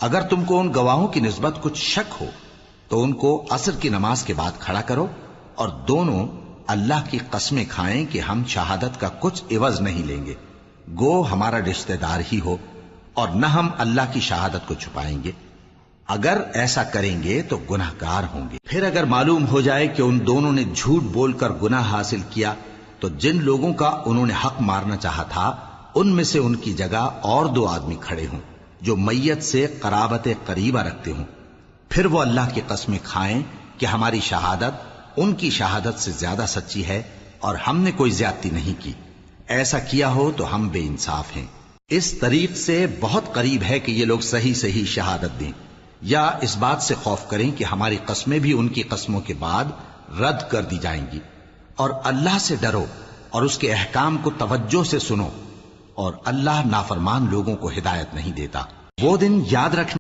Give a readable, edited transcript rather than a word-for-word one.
اگر تم کو ان گواہوں کی نسبت کچھ شک ہو تو ان کو عصر کی نماز کے بعد کھڑا کرو اور دونوں اللہ کی قسمیں کھائیں کہ ہم شہادت کا کچھ عوض نہیں لیں گے، گو ہمارا رشتہ دار ہی ہو، اور نہ ہم اللہ کی شہادت کو چھپائیں گے۔ اگر ایسا کریں گے تو گناہ گار ہوں گے۔ پھر اگر معلوم ہو جائے کہ ان دونوں نے جھوٹ بول کر گناہ حاصل کیا تو جن لوگوں کا انہوں نے حق مارنا چاہا تھا ان میں سے ان کی جگہ اور 2 آدمی کھڑے ہوں جو میت سے قرابت قریبہ رکھتے ہوں، پھر وہ اللہ کی قسمیں کھائیں کہ ہماری شہادت ان کی شہادت سے زیادہ سچی ہے اور ہم نے کوئی زیادتی نہیں کی۔ ایسا کیا ہو تو ہم بے انصاف ہیں۔ اس طریق سے بہت قریب ہے کہ یہ لوگ صحیح صحیح شہادت دیں، یا اس بات سے خوف کریں کہ ہماری قسمیں بھی ان کی قسموں کے بعد رد کر دی جائیں گی۔ اور اللہ سے ڈرو اور اس کے احکام کو توجہ سے سنو، اور اللہ نافرمان لوگوں کو ہدایت نہیں دیتا۔ وہ دن یاد رکھنا